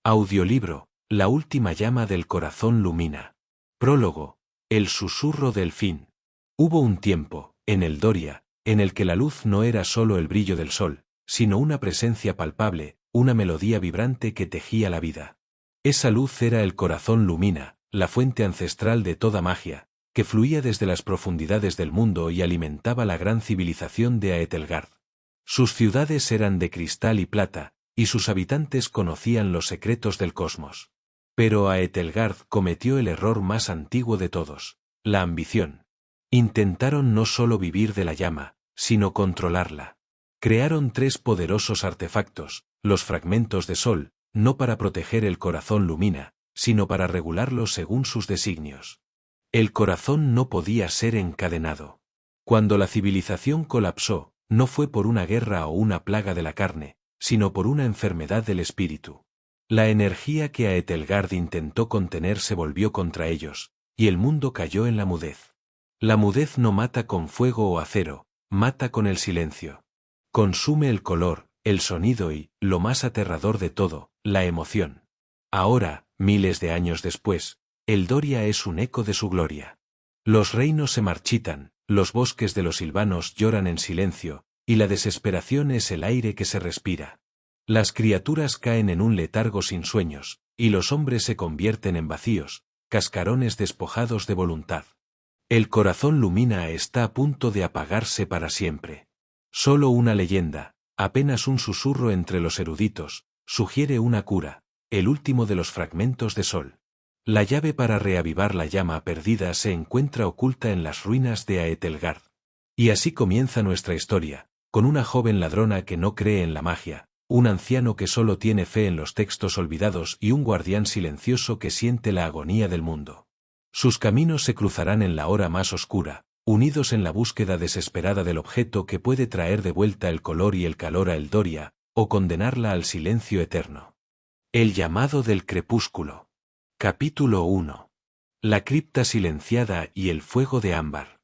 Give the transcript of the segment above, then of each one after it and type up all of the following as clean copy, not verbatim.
Audiolibro, La última llama del corazón lumina. Prólogo, El susurro del fin. Hubo un tiempo, en el Doria, en el que la luz no era solo el brillo del sol, sino una presencia palpable, una melodía vibrante que tejía la vida. Esa luz era el corazón lumina, la fuente ancestral de toda magia, que fluía desde las profundidades del mundo y alimentaba la gran civilización de Aethelgard. Sus ciudades eran de cristal y plata, y sus habitantes conocían los secretos del cosmos. Pero Aethelgard cometió el error más antiguo de todos, la ambición. Intentaron no solo vivir de la llama, sino controlarla. Crearon 3 poderosos artefactos, los fragmentos de sol, no para proteger el corazón lumina, sino para regularlo según sus designios. El corazón no podía ser encadenado. Cuando la civilización colapsó, no fue por una guerra o una plaga de la carne, sino por una enfermedad del espíritu. La energía que Aethelgard intentó contener se volvió contra ellos, y el mundo cayó en la mudez. La mudez no mata con fuego o acero, mata con el silencio. Consume el color, el sonido y, lo más aterrador de todo, la emoción. Ahora, miles de años después, el Doria es un eco de su gloria. Los reinos se marchitan, los bosques de los silvanos lloran en silencio, y la desesperación es el aire que se respira. Las criaturas caen en un letargo sin sueños, y los hombres se convierten en vacíos, cascarones despojados de voluntad. El corazón lumina está a punto de apagarse para siempre. Solo una leyenda, apenas un susurro entre los eruditos, sugiere una cura, el último de los fragmentos de sol. La llave para reavivar la llama perdida se encuentra oculta en las ruinas de Aethelgard. Y así comienza nuestra historia, con una joven ladrona que no cree en la magia, un anciano que solo tiene fe en los textos olvidados y un guardián silencioso que siente la agonía del mundo. Sus caminos se cruzarán en la hora más oscura, unidos en la búsqueda desesperada del objeto que puede traer de vuelta el color y el calor a Eldoria, o condenarla al silencio eterno. El llamado del crepúsculo. Capítulo 1. La cripta silenciada y el fuego de ámbar.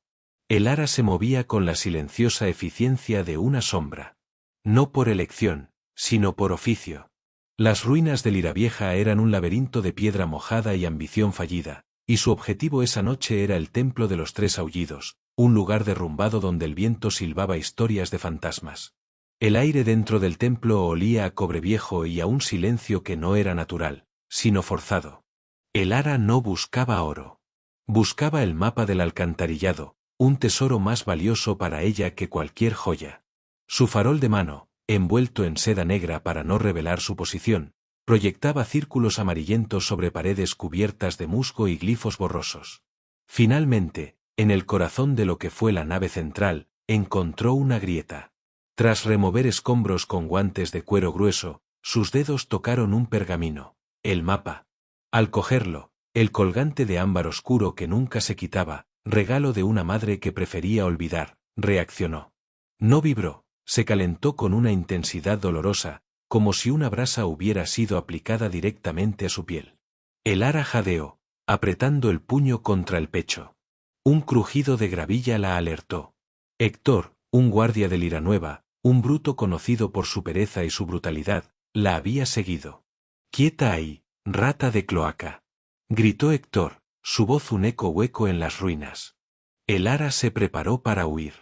El ara se movía con la silenciosa eficiencia de una sombra. No por elección, sino por oficio. Las ruinas de Liravieja eran un laberinto de piedra mojada y ambición fallida, y su objetivo esa noche era el templo de los 3 aullidos, un lugar derrumbado donde el viento silbaba historias de fantasmas. El aire dentro del templo olía a cobre viejo y a un silencio que no era natural, sino forzado. El ara no buscaba oro. Buscaba el mapa del alcantarillado, un tesoro más valioso para ella que cualquier joya. Su farol de mano, envuelto en seda negra para no revelar su posición, proyectaba círculos amarillentos sobre paredes cubiertas de musgo y glifos borrosos. Finalmente, en el corazón de lo que fue la nave central, encontró una grieta. Tras remover escombros con guantes de cuero grueso, sus dedos tocaron un pergamino, el mapa. Al cogerlo, el colgante de ámbar oscuro que nunca se quitaba, regalo de una madre que prefería olvidar, reaccionó. No vibró, se calentó con una intensidad dolorosa, como si una brasa hubiera sido aplicada directamente a su piel. El ara jadeó, apretando el puño contra el pecho. Un crujido de gravilla la alertó. Héctor, un guardia de Liranueva, un bruto conocido por su pereza y su brutalidad, la había seguido. «¡Quieta ahí, rata de cloaca!», gritó Héctor, su voz un eco hueco en las ruinas. El ara se preparó para huir.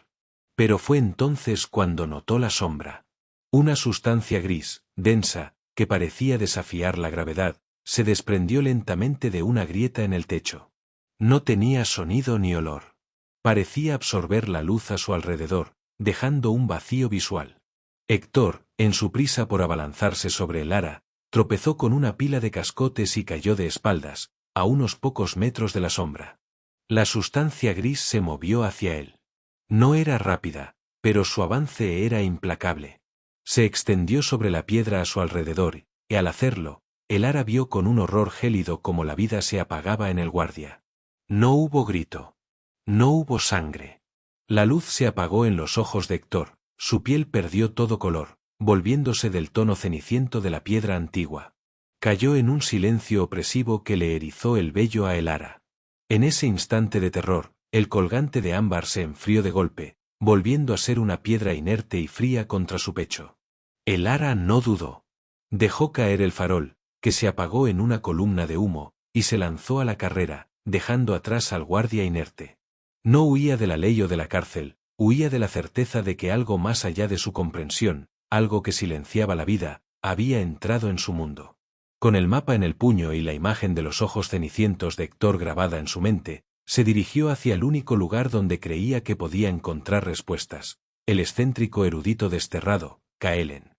Pero fue entonces cuando notó la sombra. Una sustancia gris, densa, que parecía desafiar la gravedad, se desprendió lentamente de una grieta en el techo. No tenía sonido ni olor. Parecía absorber la luz a su alrededor, dejando un vacío visual. Héctor, en su prisa por abalanzarse sobre el ara, tropezó con una pila de cascotes y cayó de espaldas, a unos pocos metros de la sombra. La sustancia gris se movió hacia él. No era rápida, pero su avance era implacable. Se extendió sobre la piedra a su alrededor, y al hacerlo, el ara vio con un horror gélido como la vida se apagaba en el guardia. No hubo grito. No hubo sangre. La luz se apagó en los ojos de Héctor, su piel perdió todo color, volviéndose del tono ceniciento de la piedra antigua. Cayó en un silencio opresivo que le erizó el vello a el ara. En ese instante de terror, el colgante de ámbar se enfrió de golpe, volviendo a ser una piedra inerte y fría contra su pecho. El ara no dudó. Dejó caer el farol, que se apagó en una columna de humo, y se lanzó a la carrera, dejando atrás al guardia inerte. No huía de la ley o de la cárcel, huía de la certeza de que algo más allá de su comprensión, algo que silenciaba la vida, había entrado en su mundo. Con el mapa en el puño y la imagen de los ojos cenicientos de Héctor grabada en su mente, se dirigió hacia el único lugar donde creía que podía encontrar respuestas, el excéntrico erudito desterrado, Caelen.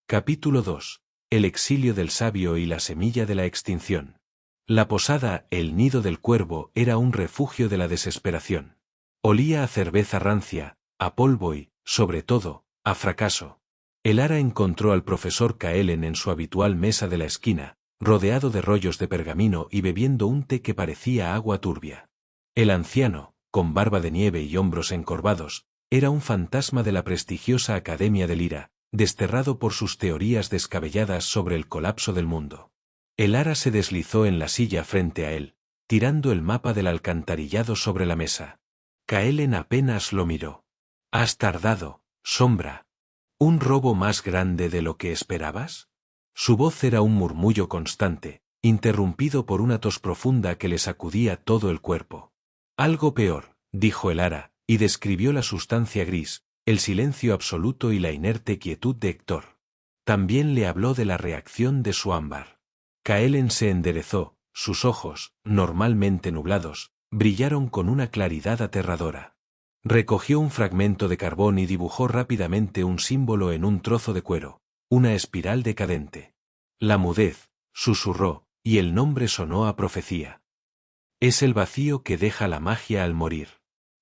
Capítulo 2. El exilio del sabio y la semilla de la extinción. La posada, el nido del cuervo, era un refugio de la desesperación. Olía a cerveza rancia, a polvo y, sobre todo, a fracaso. Elara encontró al profesor Caelen en su habitual mesa de la esquina, rodeado de rollos de pergamino y bebiendo un té que parecía agua turbia. El anciano, con barba de nieve y hombros encorvados, era un fantasma de la prestigiosa Academia de Lira, desterrado por sus teorías descabelladas sobre el colapso del mundo. Elara se deslizó en la silla frente a él, tirando el mapa del alcantarillado sobre la mesa. Caelen apenas lo miró. «¿Has tardado, sombra? ¿Un robo más grande de lo que esperabas?» Su voz era un murmullo constante, interrumpido por una tos profunda que le sacudía todo el cuerpo. «Algo peor», dijo Elara, y describió la sustancia gris, el silencio absoluto y la inerte quietud de Héctor. También le habló de la reacción de su ámbar. Caelen se enderezó, sus ojos, normalmente nublados, brillaron con una claridad aterradora. Recogió un fragmento de carbón y dibujó rápidamente un símbolo en un trozo de cuero, una espiral decadente. «La mudez», susurró, y el nombre sonó a profecía. «Es el vacío que deja la magia al morir.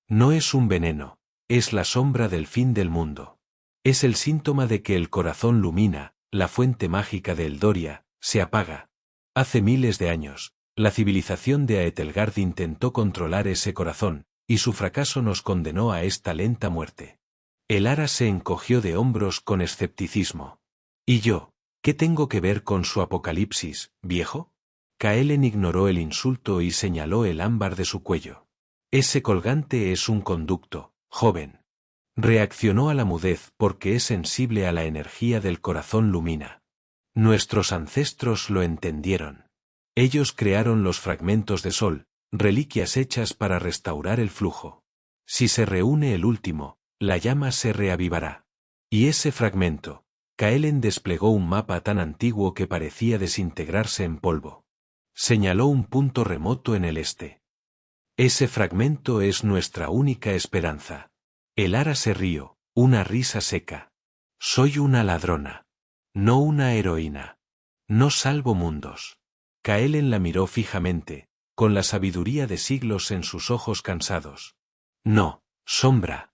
No es un veneno, es la sombra del fin del mundo. Es el síntoma de que el corazón lumina, la fuente mágica de Eldoria, se apaga. Hace miles de años, la civilización de Aetelgard intentó controlar ese corazón, y su fracaso nos condenó a esta lenta muerte». Elara se encogió de hombros con escepticismo. «¿Y yo? ¿Qué tengo que ver con su apocalipsis, viejo?» Caelen ignoró el insulto y señaló el ámbar de su cuello. «Ese colgante es un conducto, joven. Reaccionó a la mudez porque es sensible a la energía del corazón lumina. Nuestros ancestros lo entendieron. Ellos crearon los fragmentos de sol, reliquias hechas para restaurar el flujo. Si se reúne el último, la llama se reavivará. Y ese fragmento», Caelen desplegó un mapa tan antiguo que parecía desintegrarse en polvo. Señaló un punto remoto en el este. «Ese fragmento es nuestra única esperanza». Elara se rió, una risa seca. «Soy una ladrona. No una heroína. No salvo mundos». Caelen la miró fijamente, con la sabiduría de siglos en sus ojos cansados. «No, sombra.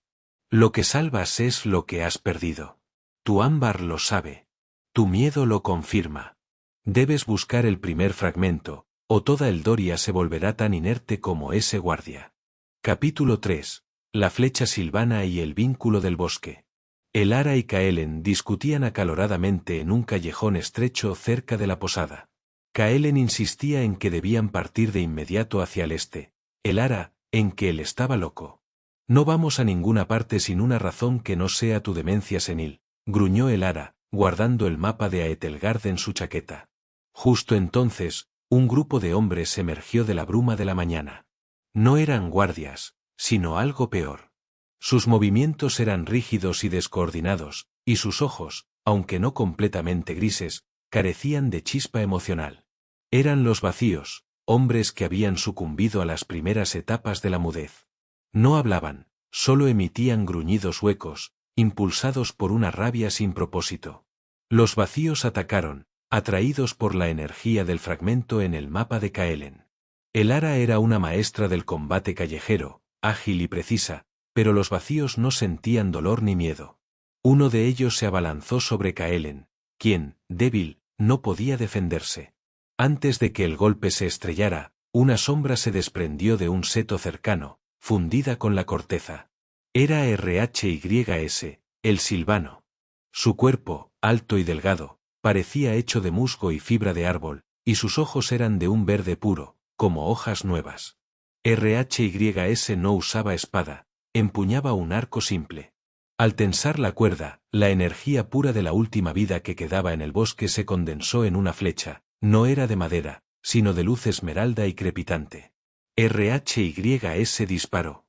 Lo que salvas es lo que has perdido. Tu ámbar lo sabe. Tu miedo lo confirma. Debes buscar el primer fragmento, o toda Eldoria se volverá tan inerte como ese guardia». Capítulo 3. La flecha silvana y el vínculo del bosque. Elara y Caelen discutían acaloradamente en un callejón estrecho cerca de la posada. Caelen insistía en que debían partir de inmediato hacia el este, Elara, en que él estaba loco. «No vamos a ninguna parte sin una razón que no sea tu demencia senil», gruñó Elara, guardando el mapa de Aetelgard en su chaqueta. Justo entonces, un grupo de hombres emergió de la bruma de la mañana. No eran guardias, sino algo peor. Sus movimientos eran rígidos y descoordinados, y sus ojos, aunque no completamente grises, carecían de chispa emocional. Eran los vacíos, hombres que habían sucumbido a las primeras etapas de la mudez. No hablaban, solo emitían gruñidos huecos, impulsados por una rabia sin propósito. Los vacíos atacaron, atraídos por la energía del fragmento en el mapa de Caelen. Elara era una maestra del combate callejero, ágil y precisa, pero los vacíos no sentían dolor ni miedo. Uno de ellos se abalanzó sobre Caelen, quien, débil, no podía defenderse. Antes de que el golpe se estrellara, una sombra se desprendió de un seto cercano, fundida con la corteza. Era RHYS, el silvano. Su cuerpo, alto y delgado, parecía hecho de musgo y fibra de árbol, y sus ojos eran de un verde puro, como hojas nuevas. RHYS no usaba espada, empuñaba un arco simple. Al tensar la cuerda, la energía pura de la última vida que quedaba en el bosque se condensó en una flecha, No era de madera, sino de luz esmeralda y crepitante. RHYS disparó.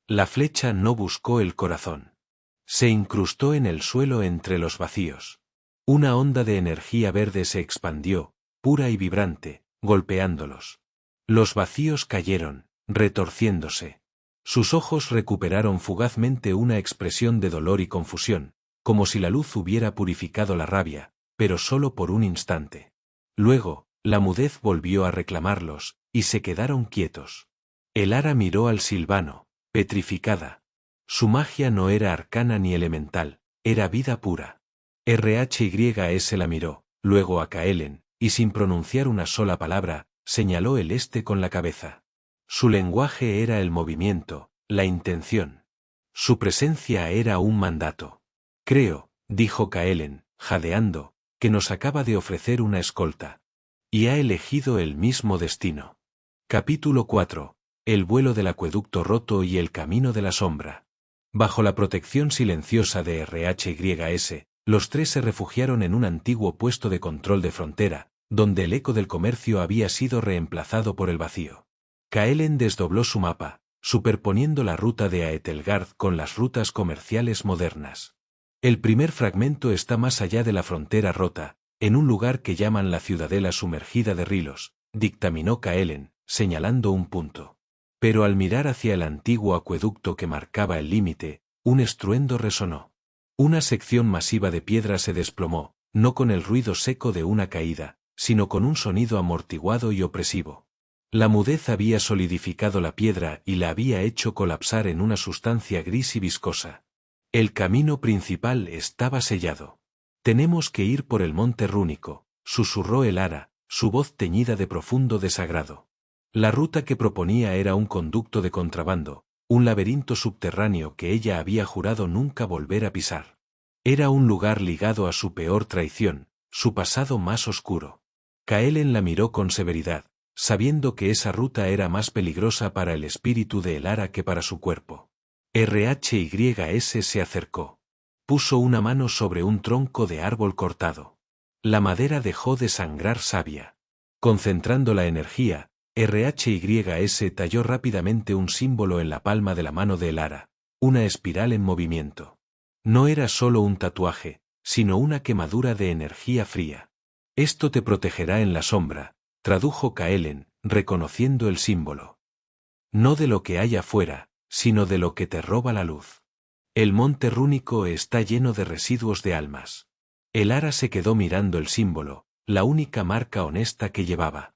La flecha no buscó el corazón. Se incrustó en el suelo entre los vacíos. Una onda de energía verde se expandió, pura y vibrante, golpeándolos. Los vacíos cayeron, retorciéndose. Sus ojos recuperaron fugazmente una expresión de dolor y confusión, como si la luz hubiera purificado la rabia, pero solo por un instante. Luego, la mudez volvió a reclamarlos, y se quedaron quietos. Elara miró al Silvano, petrificada. Su magia no era arcana ni elemental, era vida pura. RHYS la miró, luego a Kaelen, y sin pronunciar una sola palabra, señaló el este con la cabeza. Su lenguaje era el movimiento, la intención. Su presencia era un mandato. Creo, dijo Kaelen, jadeando, que nos acaba de ofrecer una escolta. Y ha elegido el mismo destino. Capítulo 4. El vuelo del acueducto roto y el camino de la sombra. Bajo la protección silenciosa de RHYS, los tres se refugiaron en un antiguo puesto de control de frontera, donde el eco del comercio había sido reemplazado por el vacío. Kaelen desdobló su mapa, superponiendo la ruta de Aethelgard con las rutas comerciales modernas. El primer fragmento está más allá de la frontera rota, en un lugar que llaman la ciudadela sumergida de Rilos, dictaminó Kaelen, señalando un punto. Pero al mirar hacia el antiguo acueducto que marcaba el límite, un estruendo resonó. Una sección masiva de piedra se desplomó, no con el ruido seco de una caída, sino con un sonido amortiguado y opresivo. La mudez había solidificado la piedra y la había hecho colapsar en una sustancia gris y viscosa. El camino principal estaba sellado. Tenemos que ir por el monte rúnico, susurró Elara, su voz teñida de profundo desagrado. La ruta que proponía era un conducto de contrabando, un laberinto subterráneo que ella había jurado nunca volver a pisar. Era un lugar ligado a su peor traición, su pasado más oscuro. Kaelen la miró con severidad, sabiendo que esa ruta era más peligrosa para el espíritu de Elara que para su cuerpo. RHYS se acercó. Puso una mano sobre un tronco de árbol cortado. La madera dejó de sangrar savia. Concentrando la energía, RHYS talló rápidamente un símbolo en la palma de la mano de Elara, una espiral en movimiento. No era solo un tatuaje, sino una quemadura de energía fría. Esto te protegerá en la sombra, tradujo Kaelen, reconociendo el símbolo. No de lo que hay afuera, sino de lo que te roba la luz. El monte rúnico está lleno de residuos de almas. Elara se quedó mirando el símbolo, la única marca honesta que llevaba.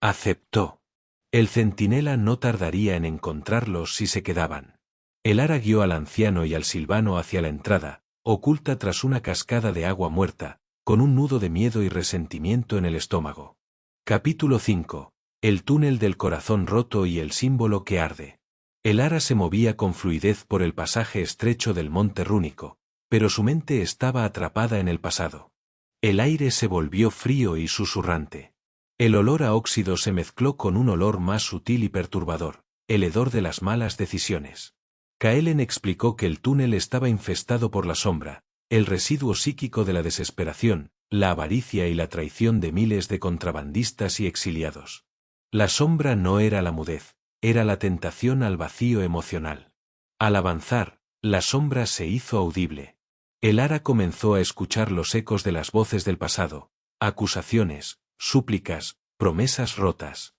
Aceptó. El centinela no tardaría en encontrarlos si se quedaban. Elara guió al anciano y al Silvano hacia la entrada, oculta tras una cascada de agua muerta, con un nudo de miedo y resentimiento en el estómago. Capítulo 5. El túnel del corazón roto y el símbolo que arde. Elara se movía con fluidez por el pasaje estrecho del monte rúnico, pero su mente estaba atrapada en el pasado. El aire se volvió frío y susurrante. El olor a óxido se mezcló con un olor más sutil y perturbador, el hedor de las malas decisiones. Kaelen explicó que el túnel estaba infestado por la sombra, el residuo psíquico de la desesperación, la avaricia y la traición de miles de contrabandistas y exiliados. La sombra no era la mudez, era la tentación al vacío emocional. Al avanzar, la sombra se hizo audible. Elara comenzó a escuchar los ecos de las voces del pasado, acusaciones, súplicas, promesas rotas.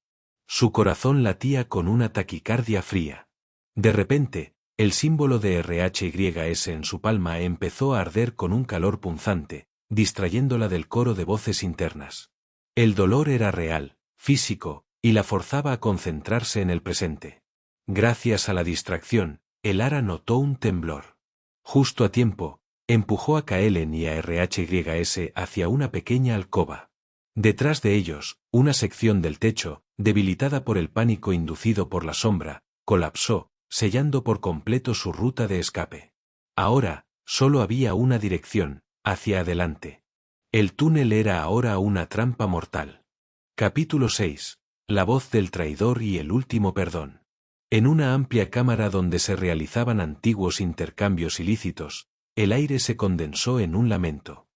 Su corazón latía con una taquicardia fría. De repente, el símbolo de RHYS en su palma empezó a arder con un calor punzante, distrayéndola del coro de voces internas. El dolor era real, físico, y la forzaba a concentrarse en el presente. Gracias a la distracción, Elara notó un temblor. Justo a tiempo, empujó a Kaelen y a RHYS hacia una pequeña alcoba. Detrás de ellos, una sección del techo, debilitada por el pánico inducido por la sombra, colapsó, sellando por completo su ruta de escape. Ahora, solo había una dirección, hacia adelante. El túnel era ahora una trampa mortal. Capítulo 6. La voz del traidor y el último perdón. En una amplia cámara donde se realizaban antiguos intercambios ilícitos, el aire se condensó en un lamento.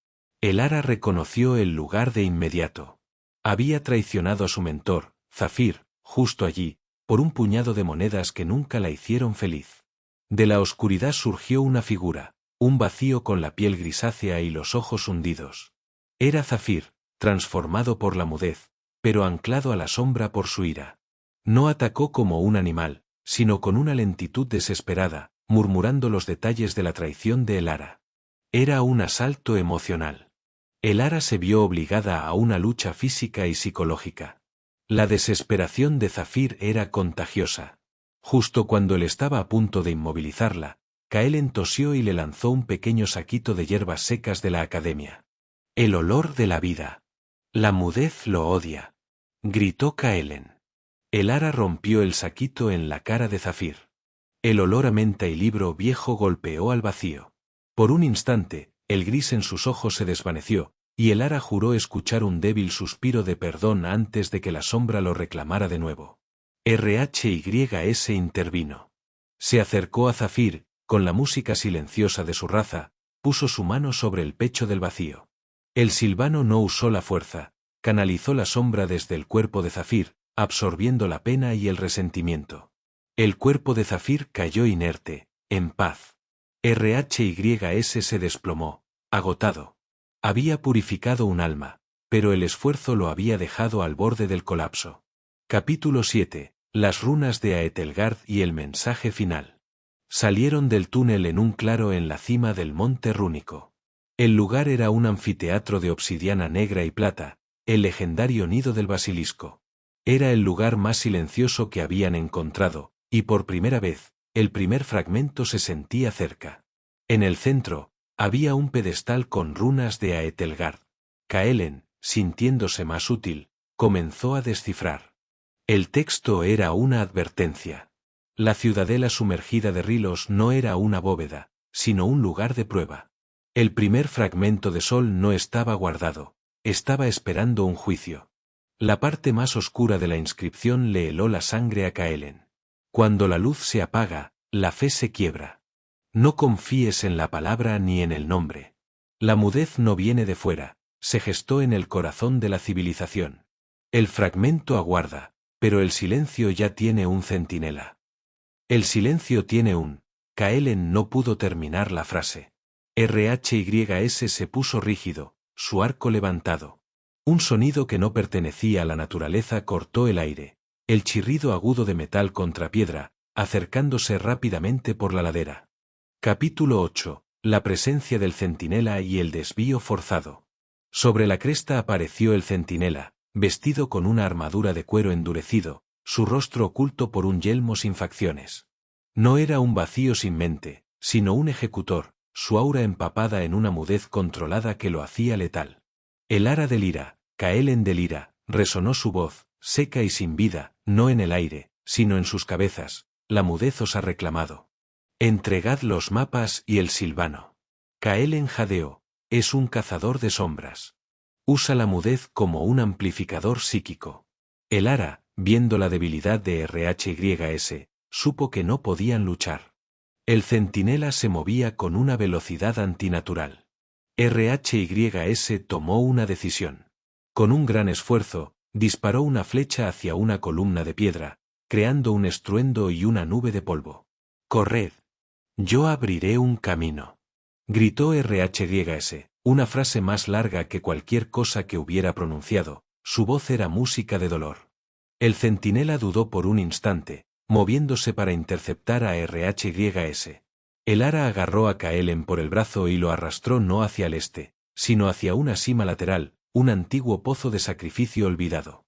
Elara reconoció el lugar de inmediato. Había traicionado a su mentor, Zafir, justo allí, por un puñado de monedas que nunca la hicieron feliz. De la oscuridad surgió una figura, un vacío con la piel grisácea y los ojos hundidos. Era Zafir, transformado por la mudez, pero anclado a la sombra por su ira. No atacó como un animal, sino con una lentitud desesperada, murmurando los detalles de la traición de Elara. Era un asalto emocional. Elara se vio obligada a una lucha física y psicológica. La desesperación de Zafir era contagiosa. Justo cuando él estaba a punto de inmovilizarla, Kaelen tosió y le lanzó un pequeño saquito de hierbas secas de la academia. El olor de la vida. La mudez lo odia, gritó Kaelen. Elara rompió el saquito en la cara de Zafir. El olor a menta y libro viejo golpeó al vacío. Por un instante, el gris en sus ojos se desvaneció, y Elara juró escuchar un débil suspiro de perdón antes de que la sombra lo reclamara de nuevo. RHYS intervino. Se acercó a Zafir, con la música silenciosa de su raza, puso su mano sobre el pecho del vacío. El silvano no usó la fuerza, canalizó la sombra desde el cuerpo de Zafir, absorbiendo la pena y el resentimiento. El cuerpo de Zafir cayó inerte, en paz. RHYS se desplomó, agotado. Había purificado un alma, pero el esfuerzo lo había dejado al borde del colapso. Capítulo 7. Las runas de Aetelgard y el mensaje final. Salieron del túnel en un claro en la cima del monte rúnico. El lugar era un anfiteatro de obsidiana negra y plata, el legendario nido del basilisco. Era el lugar más silencioso que habían encontrado, y por primera vez, el primer fragmento se sentía cerca. En el centro, había un pedestal con runas de Aetelgard. Kaelen, sintiéndose más útil, comenzó a descifrar. El texto era una advertencia. La ciudadela sumergida de Rilos no era una bóveda, sino un lugar de prueba. El primer fragmento de sol no estaba guardado, estaba esperando un juicio. La parte más oscura de la inscripción le heló la sangre a Kaelen. Cuando la luz se apaga, la fe se quiebra. No confíes en la palabra ni en el nombre. La mudez no viene de fuera, se gestó en el corazón de la civilización. El fragmento aguarda, pero el silencio ya tiene un centinela. El silencio tiene un... Kaelen no pudo terminar la frase. RHYS se puso rígido, su arco levantado. Un sonido que no pertenecía a la naturaleza cortó el aire, el chirrido agudo de metal contra piedra, acercándose rápidamente por la ladera. Capítulo 8. La presencia del centinela y el desvío forzado. Sobre la cresta apareció el centinela, vestido con una armadura de cuero endurecido, su rostro oculto por un yelmo sin facciones. No era un vacío sin mente, sino un ejecutor, su aura empapada en una mudez controlada que lo hacía letal. Elara delira, Kaelen delira, resonó su voz, seca y sin vida, no en el aire, sino en sus cabezas. La mudez os ha reclamado. Entregad los mapas y el silvano. Kaelen jadeó, es un cazador de sombras. Usa la mudez como un amplificador psíquico. Elara, viendo la debilidad de RHYS, supo que no podían luchar. El centinela se movía con una velocidad antinatural. RHYS tomó una decisión. Con un gran esfuerzo, disparó una flecha hacia una columna de piedra, creando un estruendo y una nube de polvo. «Corred. Yo abriré un camino», gritó RHYS, una frase más larga que cualquier cosa que hubiera pronunciado. Su voz era música de dolor. El centinela dudó por un instante, moviéndose para interceptar a RHYS. Elara agarró a Kaelen por el brazo y lo arrastró no hacia el este, sino hacia una sima lateral, un antiguo pozo de sacrificio olvidado.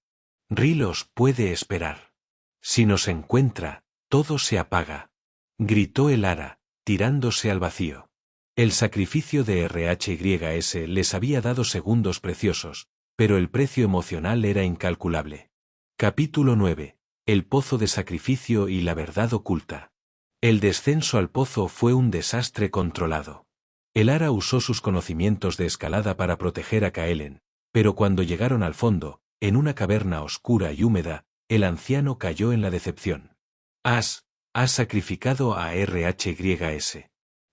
Rilos puede esperar. Si nos encuentra, todo se apaga, gritó Elara, tirándose al vacío. El sacrificio de RHYS les había dado segundos preciosos, pero el precio emocional era incalculable. Capítulo 9. El pozo de sacrificio y la verdad oculta. El descenso al pozo fue un desastre controlado. Elara usó sus conocimientos de escalada para proteger a Kaelen, pero cuando llegaron al fondo, en una caverna oscura y húmeda, el anciano cayó en la decepción. Has sacrificado a RHYS.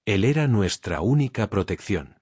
Él era nuestra única protección.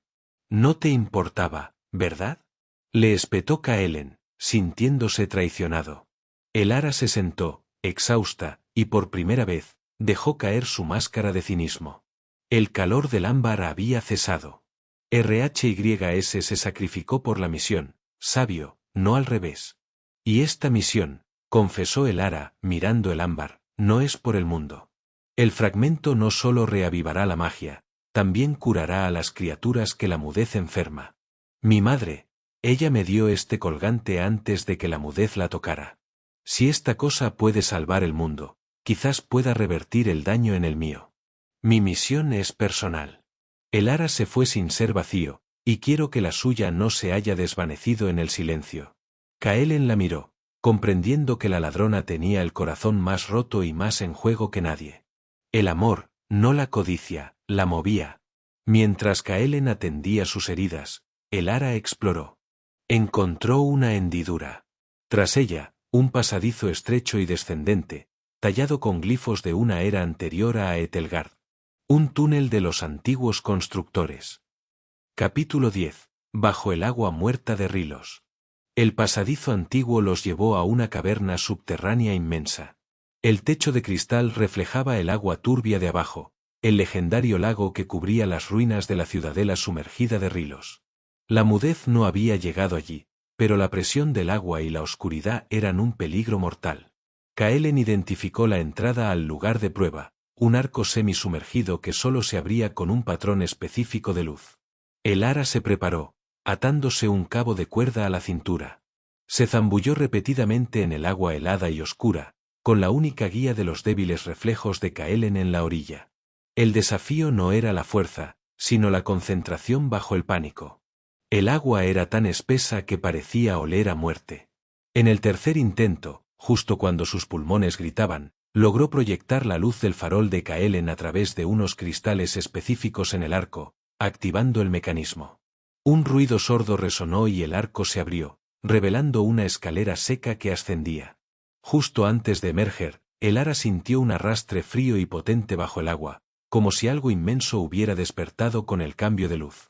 No te importaba, ¿verdad? Le espetó Kaelen, sintiéndose traicionado. El Ara se sentó, exhausta, y por primera vez, dejó caer su máscara de cinismo. El calor del ámbar había cesado. RHYS se sacrificó por la misión, sabio, no al revés. Y esta misión, confesó el Ara, mirando el ámbar, no es por el mundo. El fragmento no solo reavivará la magia, también curará a las criaturas que la mudez enferma. Mi madre, ella me dio este colgante antes de que la mudez la tocara. Si esta cosa puede salvar el mundo, quizás pueda revertir el daño en el mío. Mi misión es personal. El Ara se fue sin ser vacío, y quiero que la suya no se haya desvanecido en el silencio. Kaelen la miró, comprendiendo que la ladrona tenía el corazón más roto y más en juego que nadie. El amor, no la codicia, la movía. Mientras Kaelen atendía sus heridas, el Ara exploró. Encontró una hendidura. Tras ella, un pasadizo estrecho y descendente, tallado con glifos de una era anterior a Etelgard. Un túnel de los antiguos constructores. Capítulo 10. Bajo el agua muerta de Rilos. El pasadizo antiguo los llevó a una caverna subterránea inmensa. El techo de cristal reflejaba el agua turbia de abajo, el legendario lago que cubría las ruinas de la ciudadela sumergida de Rilos. La mudez no había llegado allí, pero la presión del agua y la oscuridad eran un peligro mortal. Kaelen identificó la entrada al lugar de prueba, un arco semisumergido que solo se abría con un patrón específico de luz. El Ara se preparó, atándose un cabo de cuerda a la cintura. Se zambulló repetidamente en el agua helada y oscura, con la única guía de los débiles reflejos de Kaelen en la orilla. El desafío no era la fuerza, sino la concentración bajo el pánico. El agua era tan espesa que parecía oler a muerte. En el tercer intento, justo cuando sus pulmones gritaban, logró proyectar la luz del farol de Kaelen a través de unos cristales específicos en el arco, activando el mecanismo. Un ruido sordo resonó y el arco se abrió, revelando una escalera seca que ascendía. Justo antes de emerger, el Ara sintió un arrastre frío y potente bajo el agua, como si algo inmenso hubiera despertado con el cambio de luz.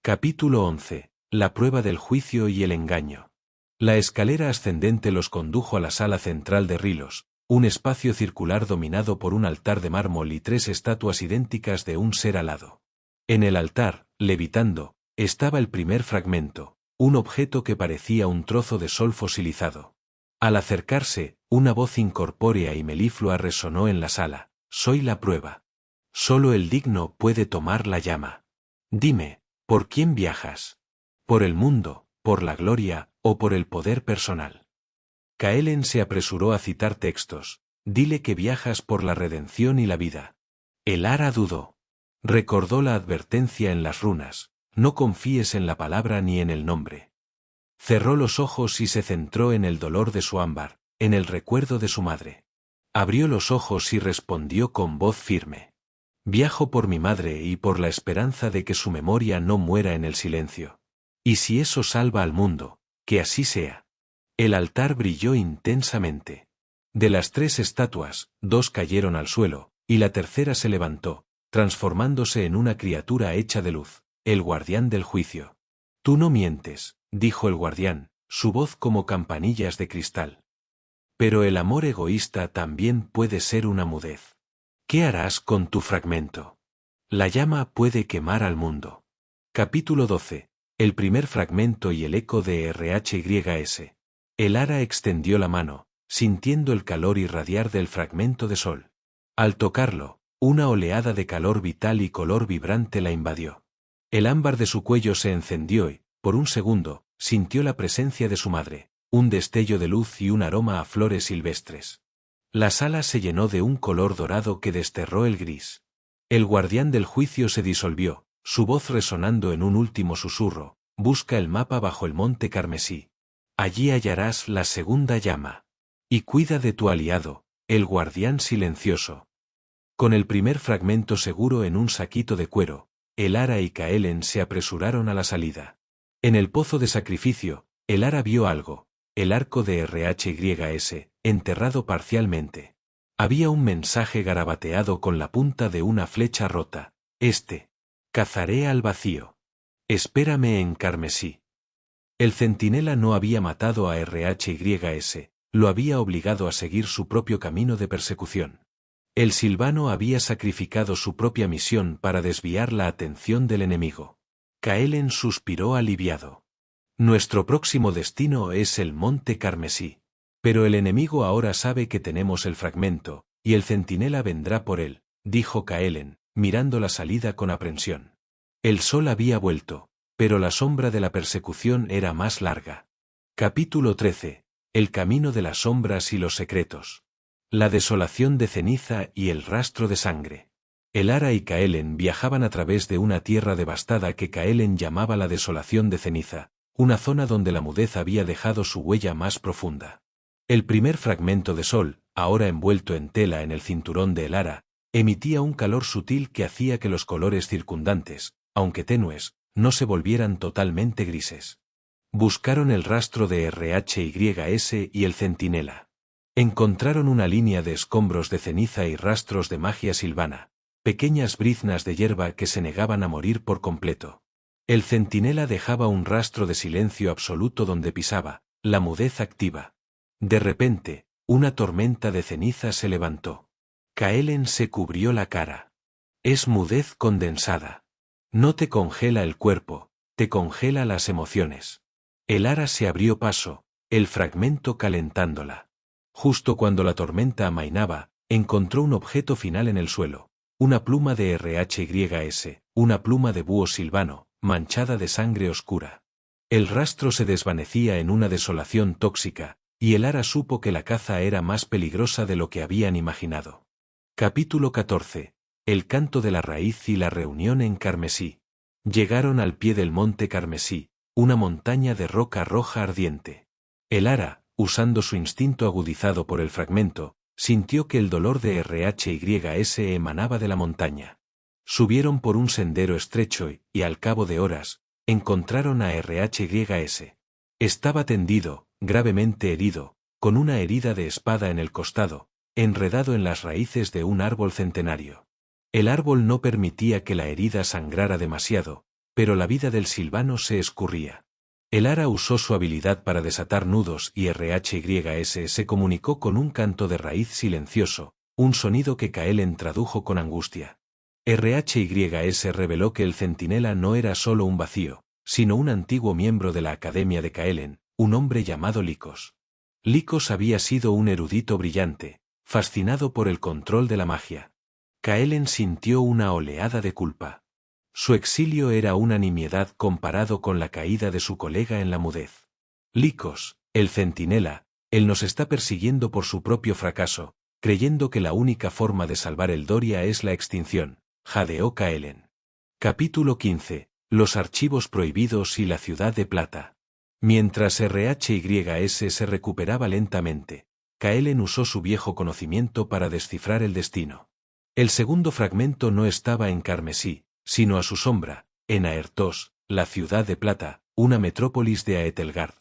Capítulo 11. La prueba del juicio y el engaño. La escalera ascendente los condujo a la sala central de Rilos, un espacio circular dominado por un altar de mármol y 3 estatuas idénticas de un ser alado. En el altar, levitando, estaba el primer fragmento, un objeto que parecía un trozo de sol fosilizado. Al acercarse, una voz incorpórea y meliflua resonó en la sala: «Soy la prueba. Solo el digno puede tomar la llama. Dime, ¿por quién viajas? ¿Por el mundo, por la gloria, o por el poder personal?» Kaelen se apresuró a citar textos: «Dile que viajas por la redención y la vida». El Ara dudó. Recordó la advertencia en las runas: «No confíes en la palabra ni en el nombre». Cerró los ojos y se centró en el dolor de su ámbar, en el recuerdo de su madre. Abrió los ojos y respondió con voz firme: «Viajo por mi madre y por la esperanza de que su memoria no muera en el silencio. Y si eso salva al mundo, que así sea». El altar brilló intensamente. De las 3 estatuas, 2 cayeron al suelo, y la tercera se levantó, transformándose en una criatura hecha de luz, el guardián del juicio. «Tú no mientes», dijo el guardián, su voz como campanillas de cristal. «Pero el amor egoísta también puede ser una mudez. ¿Qué harás con tu fragmento? La llama puede quemar al mundo». Capítulo 12. El primer fragmento y el eco de RHYS. El Ara extendió la mano, sintiendo el calor irradiar del fragmento de sol. Al tocarlo, una oleada de calor vital y color vibrante la invadió. El ámbar de su cuello se encendió y, por un segundo, sintió la presencia de su madre, un destello de luz y un aroma a flores silvestres. La sala se llenó de un color dorado que desterró el gris. El guardián del juicio se disolvió, su voz resonando en un último susurro: «Busca el mapa bajo el monte carmesí. Allí hallarás la segunda llama. Y cuida de tu aliado, el guardián silencioso». Con el primer fragmento seguro en un saquito de cuero, el Ara y Kaelen se apresuraron a la salida. En el pozo de sacrificio, el Ara vio algo: el arco de RHYS, enterrado parcialmente. Había un mensaje garabateado con la punta de una flecha rota: «Cazaré al vacío. Espérame en carmesí». El centinela no había matado a RHYS, lo había obligado a seguir su propio camino de persecución. El Silvano había sacrificado su propia misión para desviar la atención del enemigo. Kaelen suspiró aliviado. Nuestro próximo destino es el Monte Carmesí. Pero el enemigo ahora sabe que tenemos el fragmento, y el centinela vendrá por él, dijo Kaelen, mirando la salida con aprensión. El sol había vuelto, pero la sombra de la persecución era más larga. Capítulo 13. El camino de las sombras y los secretos. La desolación de ceniza y el rastro de sangre. Elara y Kaelen viajaban a través de una tierra devastada que Kaelen llamaba la desolación de ceniza, una zona donde la mudez había dejado su huella más profunda. El primer fragmento de sol, ahora envuelto en tela en el cinturón de Elara, emitía un calor sutil que hacía que los colores circundantes, aunque tenues, no se volvieran totalmente grises. Buscaron el rastro de RHYS y el centinela. Encontraron una línea de escombros de ceniza y rastros de magia silvana, pequeñas briznas de hierba que se negaban a morir por completo. El centinela dejaba un rastro de silencio absoluto donde pisaba, la mudez activa. De repente, una tormenta de ceniza se levantó. Kaelen se cubrió la cara. Es mudez condensada. No te congela el cuerpo, te congela las emociones. Elara se abrió paso, el fragmento calentándola. Justo cuando la tormenta amainaba, encontró un objeto final en el suelo, una pluma de RHYS, una pluma de búho silvano, manchada de sangre oscura. El rastro se desvanecía en una desolación tóxica, y Elara supo que la caza era más peligrosa de lo que habían imaginado. Capítulo 14. El canto de la raíz y la reunión en Carmesí. Llegaron al pie del monte Carmesí, una montaña de roca roja ardiente. Elara, usando su instinto agudizado por el fragmento, sintió que el dolor de RHYS emanaba de la montaña. Subieron por un sendero estrecho y, al cabo de horas, encontraron a RHYS. Estaba tendido, gravemente herido, con una herida de espada en el costado, enredado en las raíces de un árbol centenario. El árbol no permitía que la herida sangrara demasiado, pero la vida del silvano se escurría. Elara usó su habilidad para desatar nudos y RHYS se comunicó con un canto de raíz silencioso, un sonido que Kaelen tradujo con angustia. RHYS reveló que el centinela no era solo un vacío, sino un antiguo miembro de la Academia de Kaelen, un hombre llamado Lycos. Lycos había sido un erudito brillante, fascinado por el control de la magia. Kaelen sintió una oleada de culpa. Su exilio era una nimiedad comparado con la caída de su colega en la mudez. Lycos, el centinela, él nos está persiguiendo por su propio fracaso, creyendo que la única forma de salvar el Doria es la extinción, jadeó Kaelen. Capítulo 15. Los archivos prohibidos y la ciudad de plata. Mientras RHYS se recuperaba lentamente, Kaelen usó su viejo conocimiento para descifrar el destino. El segundo fragmento no estaba en Carmesí, sino a su sombra, en Aertos, la ciudad de plata, una metrópolis de Aetelgard.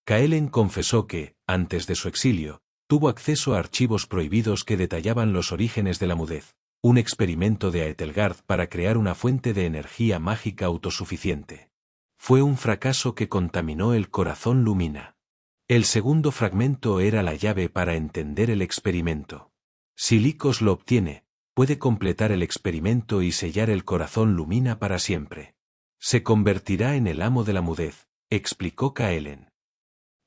Kaelen confesó que, antes de su exilio, tuvo acceso a archivos prohibidos que detallaban los orígenes de la mudez, un experimento de Aetelgard para crear una fuente de energía mágica autosuficiente. Fue un fracaso que contaminó el corazón Lumina. El segundo fragmento era la llave para entender el experimento. Si Lycos lo obtiene, puede completar el experimento y sellar el corazón Lumina para siempre. Se convertirá en el amo de la mudez, explicó Kaelen.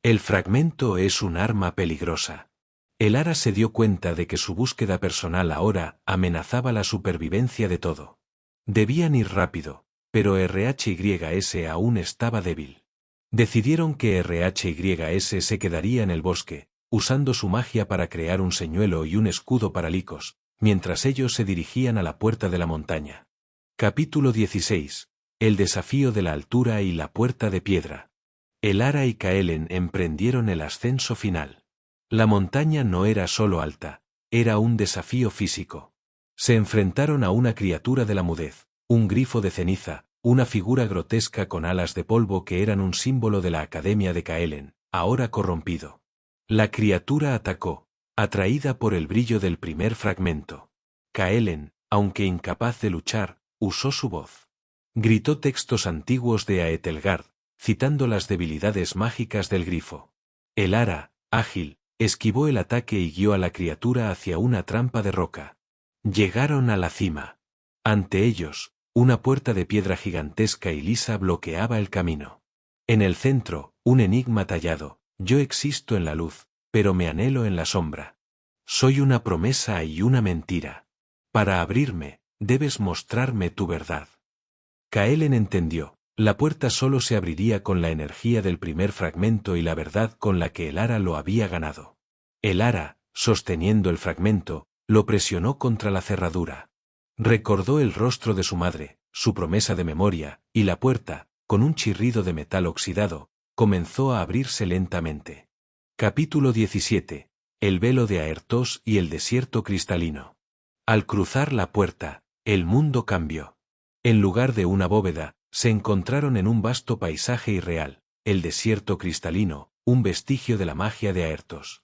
El fragmento es un arma peligrosa. Elara se dio cuenta de que su búsqueda personal ahora amenazaba la supervivencia de todo. Debían ir rápido, pero RHYS aún estaba débil. Decidieron que RHYS se quedaría en el bosque, usando su magia para crear un señuelo y un escudo para Lycos, mientras ellos se dirigían a la puerta de la montaña. Capítulo 16. El desafío de la altura y la puerta de piedra. Elara y Kaelen emprendieron el ascenso final. La montaña no era solo alta, era un desafío físico. Se enfrentaron a una criatura de la mudez, un grifo de ceniza, una figura grotesca con alas de polvo que eran un símbolo de la Academia de Kaelen, ahora corrompido. La criatura atacó, atraída por el brillo del primer fragmento. Kaelen, aunque incapaz de luchar, usó su voz. Gritó textos antiguos de Aetelgard, citando las debilidades mágicas del grifo. El ara, ágil, esquivó el ataque y guió a la criatura hacia una trampa de roca. Llegaron a la cima. Ante ellos, una puerta de piedra gigantesca y lisa bloqueaba el camino. En el centro, un enigma tallado: yo existo en la luz, pero me anhelo en la sombra. Soy una promesa y una mentira. Para abrirme, debes mostrarme tu verdad. Kaelen entendió. La puerta solo se abriría con la energía del primer fragmento y la verdad con la que el ara lo había ganado. El ara, sosteniendo el fragmento, lo presionó contra la cerradura. Recordó el rostro de su madre, su promesa de memoria, y la puerta, con un chirrido de metal oxidado, comenzó a abrirse lentamente. Capítulo 17. El velo de Aertos y el desierto cristalino. Al cruzar la puerta, el mundo cambió. En lugar de una bóveda, se encontraron en un vasto paisaje irreal, el desierto cristalino, un vestigio de la magia de Aertos.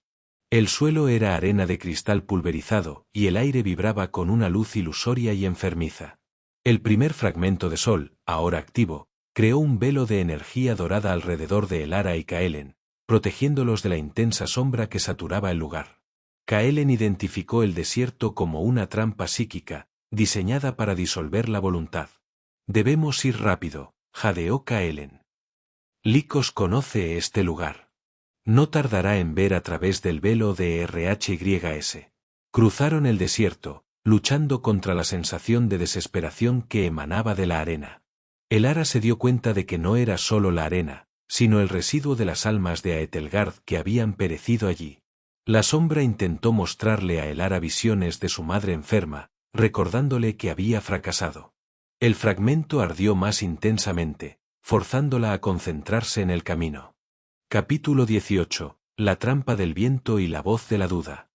El suelo era arena de cristal pulverizado, y el aire vibraba con una luz ilusoria y enfermiza. El primer fragmento de sol, ahora activo, creó un velo de energía dorada alrededor de el ara y Kaelen, protegiéndolos de la intensa sombra que saturaba el lugar. Kaelen identificó el desierto como una trampa psíquica, diseñada para disolver la voluntad. Debemos ir rápido, jadeó Kaelen. Lycos conoce este lugar. No tardará en ver a través del velo de RHYS. Cruzaron el desierto, luchando contra la sensación de desesperación que emanaba de la arena. El ara se dio cuenta de que no era solo la arena, sino el residuo de las almas de Aetelgard que habían perecido allí. La sombra intentó mostrarle a el ara visiones de su madre enferma, recordándole que había fracasado. El fragmento ardió más intensamente, forzándola a concentrarse en el camino. Capítulo 18. La trampa del viento y la voz de la duda.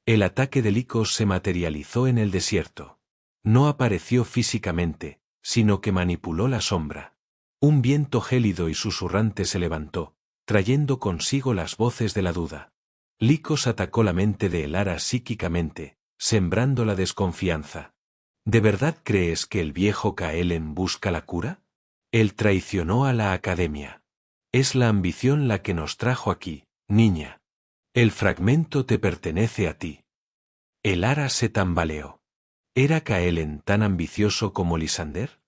El ataque de Lycos se materializó en el desierto. No apareció físicamente, sino que manipuló la sombra. Un viento gélido y susurrante se levantó, trayendo consigo las voces de la duda. Lycos atacó la mente de el ara psíquicamente, sembrando la desconfianza. ¿De verdad crees que el viejo Kaelen busca la cura? Él traicionó a la academia. Es la ambición la que nos trajo aquí, niña. El fragmento te pertenece a ti. El ara se tambaleó. ¿Era Kaelen tan ambicioso como Lysander?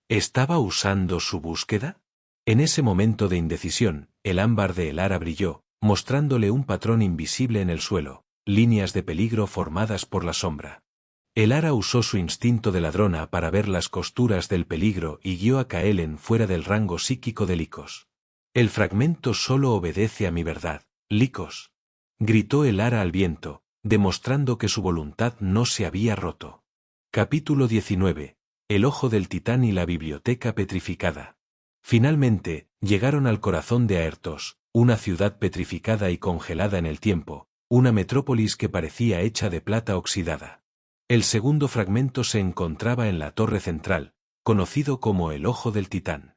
¿Estaba usando su búsqueda? En ese momento de indecisión, el ámbar de el ara brilló, mostrándole un patrón invisible en el suelo, líneas de peligro formadas por la sombra. El ara usó su instinto de ladrona para ver las costuras del peligro y guió a Kaelen fuera del rango psíquico de Lycos. El fragmento solo obedece a mi verdad, Lycos. Gritó el ara al viento, demostrando que su voluntad no se había roto. Capítulo 19. El ojo del titán y la biblioteca petrificada. Finalmente, llegaron al corazón de Aertos, una ciudad petrificada y congelada en el tiempo, una metrópolis que parecía hecha de plata oxidada. El segundo fragmento se encontraba en la torre central, conocido como el Ojo del Titán.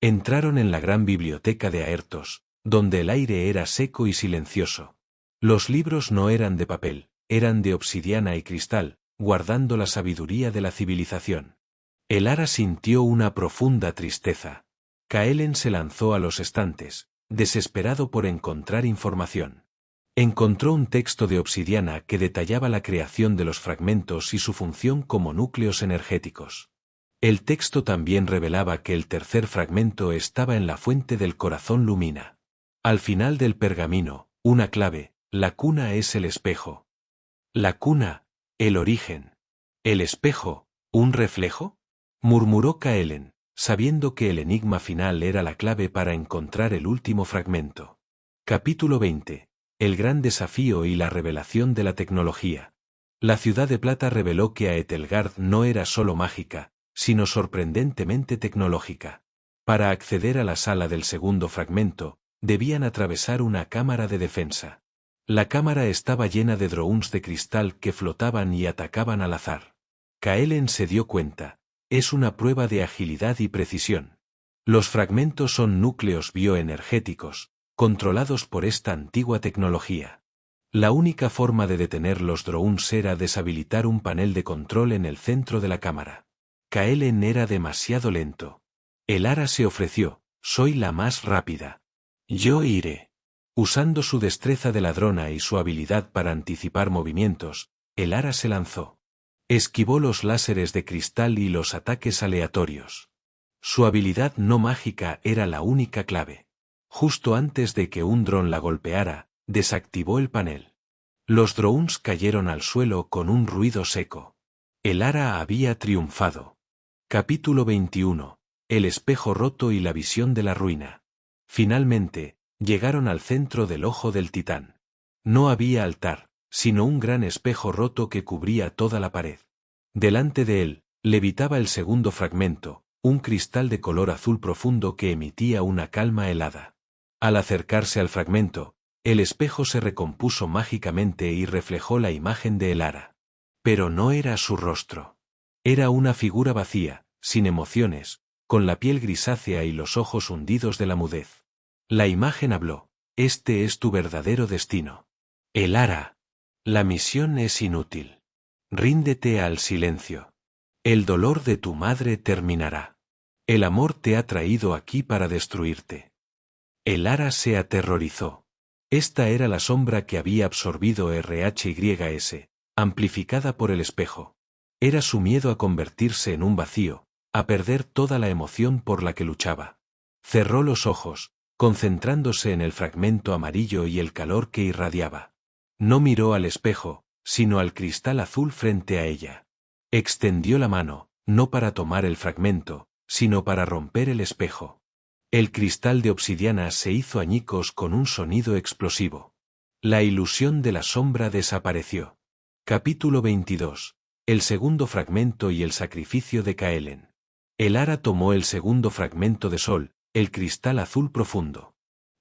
Entraron en la gran biblioteca de Aertos, donde el aire era seco y silencioso. Los libros no eran de papel, eran de obsidiana y cristal, guardando la sabiduría de la civilización. El ara sintió una profunda tristeza. Kaelen se lanzó a los estantes, desesperado por encontrar información. Encontró un texto de obsidiana que detallaba la creación de los fragmentos y su función como núcleos energéticos. El texto también revelaba que el tercer fragmento estaba en la fuente del corazón Lumina. Al final del pergamino, una clave: la cuna es el espejo. La cuna, el origen. ¿El espejo, un reflejo? Murmuró Kaelen, sabiendo que el enigma final era la clave para encontrar el último fragmento. Capítulo 20. El gran desafío y la revelación de la tecnología. La ciudad de plata reveló que Aetelgard no era solo mágica, sino sorprendentemente tecnológica. Para acceder a la sala del segundo fragmento, debían atravesar una cámara de defensa. La cámara estaba llena de drones de cristal que flotaban y atacaban al azar. Kaelen se dio cuenta. Es una prueba de agilidad y precisión. Los fragmentos son núcleos bioenergéticos, controlados por esta antigua tecnología. La única forma de detener los drones era deshabilitar un panel de control en el centro de la cámara. Kaelen era demasiado lento. El ara se ofreció, Soy la más rápida. Yo iré. Usando su destreza de ladrona y su habilidad para anticipar movimientos, el Ara se lanzó. Esquivó los láseres de cristal y los ataques aleatorios. Su habilidad no mágica era la única clave. Justo antes de que un dron la golpeara, desactivó el panel. Los drones cayeron al suelo con un ruido seco. El Ara había triunfado. Capítulo 21. El espejo roto y la visión de la ruina. Finalmente, llegaron al centro del ojo del titán. No había altar, sino un gran espejo roto que cubría toda la pared. Delante de él, levitaba el segundo fragmento, un cristal de color azul profundo que emitía una calma helada. Al acercarse al fragmento, el espejo se recompuso mágicamente y reflejó la imagen de el Ara. Pero no era su rostro. Era una figura vacía, sin emociones, con la piel grisácea y los ojos hundidos de la mudez. La imagen habló: este es tu verdadero destino. El Ara. La misión es inútil. Ríndete al silencio. El dolor de tu madre terminará. El amor te ha traído aquí para destruirte. El Ara se aterrorizó. Esta era la sombra que había absorbido RHYS, amplificada por el espejo. Era su miedo a convertirse en un vacío, a perder toda la emoción por la que luchaba. Cerró los ojos, concentrándose en el fragmento amarillo y el calor que irradiaba. No miró al espejo, sino al cristal azul frente a ella. Extendió la mano, no para tomar el fragmento, sino para romper el espejo. El cristal de obsidiana se hizo añicos con un sonido explosivo. La ilusión de la sombra desapareció. Capítulo 22. El segundo fragmento y el sacrificio de Kaelen. El Ara tomó el segundo fragmento de sol, el cristal azul profundo.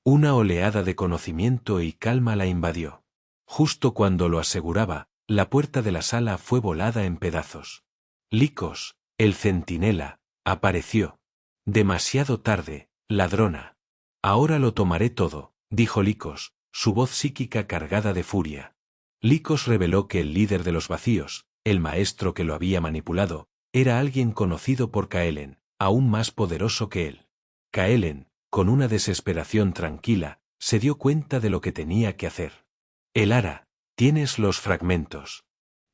Una oleada de conocimiento y calma la invadió. Justo cuando lo aseguraba, la puerta de la sala fue volada en pedazos. Lycos, el centinela, apareció. Demasiado tarde, ladrona. Ahora lo tomaré todo, dijo Lycos, su voz psíquica cargada de furia. Lycos reveló que el líder de los vacíos, el maestro que lo había manipulado, era alguien conocido por Kaelen, aún más poderoso que él. Kaelen, con una desesperación tranquila, se dio cuenta de lo que tenía que hacer. El Ara, tienes los fragmentos.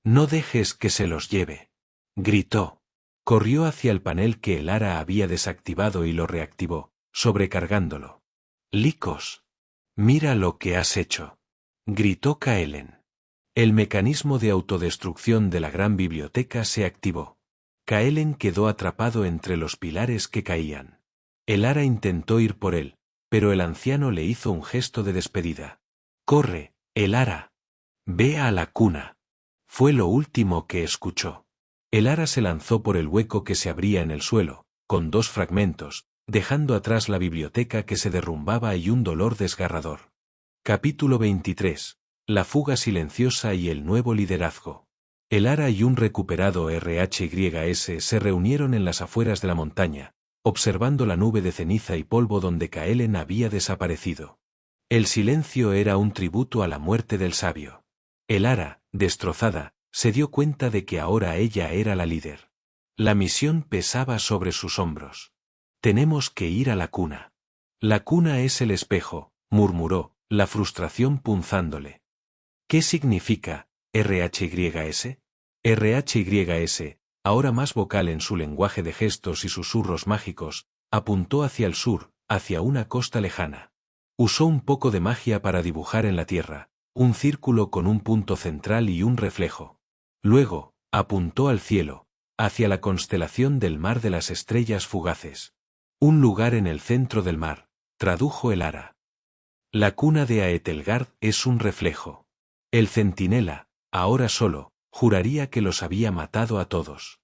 No dejes que se los lleve. Gritó. Corrió hacia el panel que el Ara había desactivado y lo reactivó, sobrecargándolo. Lycos. Mira lo que has hecho. Gritó Kaelen. El mecanismo de autodestrucción de la gran biblioteca se activó. Kaelen quedó atrapado entre los pilares que caían. El Ara intentó ir por él, pero el anciano le hizo un gesto de despedida. Corre, el Ara. Ve a la cuna. Fue lo último que escuchó. El Ara se lanzó por el hueco que se abría en el suelo, con dos fragmentos, dejando atrás la biblioteca que se derrumbaba y un dolor desgarrador. Capítulo 23. La fuga silenciosa y el nuevo liderazgo. El Ara y un recuperado RHYS se reunieron en las afueras de la montaña, observando la nube de ceniza y polvo donde Kaelen había desaparecido. El silencio era un tributo a la muerte del sabio. El Ara, destrozada, se dio cuenta de que ahora ella era la líder. La misión pesaba sobre sus hombros. Tenemos que ir a la cuna. La cuna es el espejo, murmuró, la frustración punzándole. ¿Qué significa RHYS? RHYS, ahora más vocal en su lenguaje de gestos y susurros mágicos, apuntó hacia el sur, hacia una costa lejana. Usó un poco de magia para dibujar en la tierra, un círculo con un punto central y un reflejo. Luego, apuntó al cielo, hacia la constelación del mar de las estrellas fugaces. Un lugar en el centro del mar, tradujo el Ara. La cuna de Aetelgard es un reflejo. El centinela, ahora solo, juraría que los había matado a todos.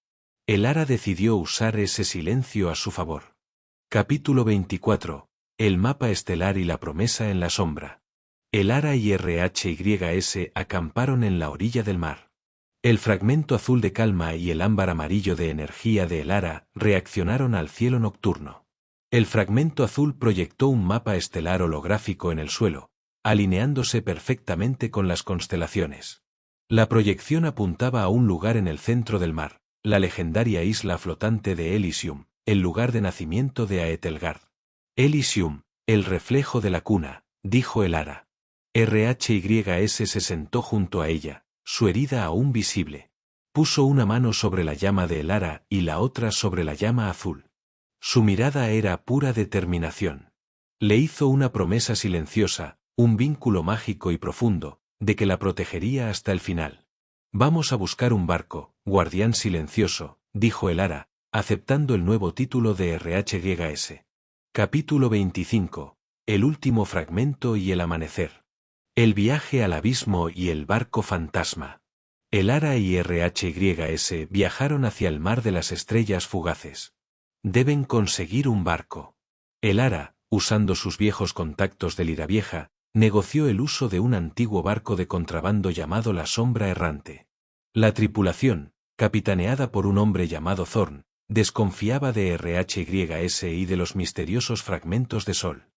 El Ara decidió usar ese silencio a su favor. Capítulo 24. El mapa estelar y la promesa en la sombra. El Ara y RHYS acamparon en la orilla del mar. El fragmento azul de calma y el ámbar amarillo de energía de el Ara reaccionaron al cielo nocturno. El fragmento azul proyectó un mapa estelar holográfico en el suelo, alineándose perfectamente con las constelaciones. La proyección apuntaba a un lugar en el centro del mar, la legendaria isla flotante de Elysium, el lugar de nacimiento de Aetelgard. Elysium, el reflejo de la cuna, dijo Elara. RHYS se sentó junto a ella, su herida aún visible. Puso una mano sobre la llama de Elara y la otra sobre la llama azul. Su mirada era pura determinación. Le hizo una promesa silenciosa, un vínculo mágico y profundo, de que la protegería hasta el final. Vamos a buscar un barco, guardián silencioso, dijo Elara, aceptando el nuevo título de RHYS. Capítulo 25. El último fragmento y el amanecer. El viaje al abismo y el barco fantasma. Elara y RHYS viajaron hacia el mar de las estrellas fugaces. Deben conseguir un barco. Elara, usando sus viejos contactos de Lira Vieja, negoció el uso de un antiguo barco de contrabando llamado la Sombra Errante. La tripulación, capitaneada por un hombre llamado Thorn, desconfiaba de RHYS y de los misteriosos fragmentos de sol.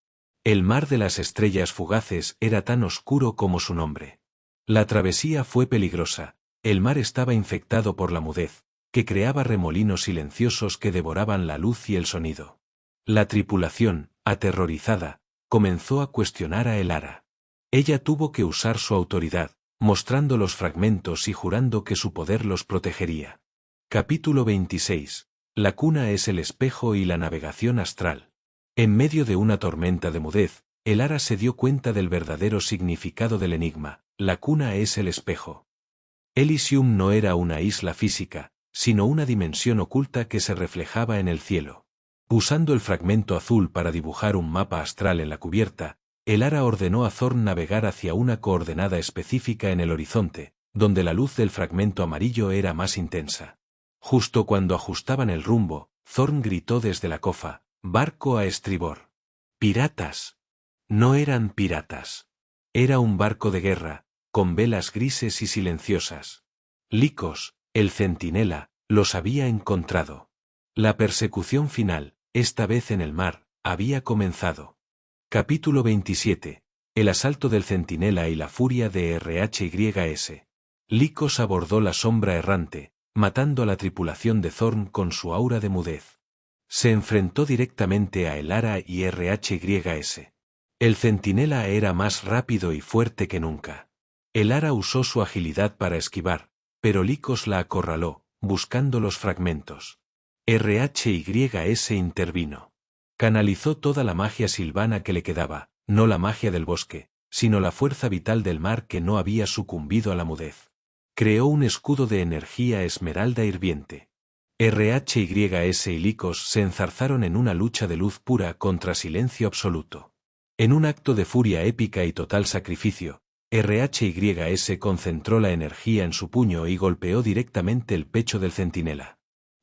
El mar de las estrellas fugaces era tan oscuro como su nombre. La travesía fue peligrosa, el mar estaba infectado por la mudez, que creaba remolinos silenciosos que devoraban la luz y el sonido. La tripulación, aterrorizada, comenzó a cuestionar a Elara. Ella tuvo que usar su autoridad, mostrando los fragmentos y jurando que su poder los protegería. Capítulo 26. La cuna es el espejo y la navegación astral. En medio de una tormenta de mudez, Elara se dio cuenta del verdadero significado del enigma: la cuna es el espejo. Elysium no era una isla física, sino una dimensión oculta que se reflejaba en el cielo. Usando el fragmento azul para dibujar un mapa astral en la cubierta, Elara ordenó a Thorn navegar hacia una coordenada específica en el horizonte, donde la luz del fragmento amarillo era más intensa. Justo cuando ajustaban el rumbo, Thorn gritó desde la cofa: «¡Barco a estribor!». ¡Piratas! No eran piratas. Era un barco de guerra, con velas grises y silenciosas. Lycos, el centinela, los había encontrado. La persecución final, esta vez en el mar, había comenzado. Capítulo 27. El asalto del centinela y la furia de RHYS. Lycos abordó la Sombra Errante, matando a la tripulación de Thorn con su aura de mudez. Se enfrentó directamente a Elara y RHYS. El centinela era más rápido y fuerte que nunca. Elara usó su agilidad para esquivar, pero Lycos la acorraló, buscando los fragmentos. RHYS intervino. Canalizó toda la magia silvana que le quedaba, no la magia del bosque, sino la fuerza vital del mar que no había sucumbido a la mudez. Creó un escudo de energía esmeralda hirviente. RHYS y Lycos se enzarzaron en una lucha de luz pura contra silencio absoluto. En un acto de furia épica y total sacrificio, RHYS concentró la energía en su puño y golpeó directamente el pecho del centinela.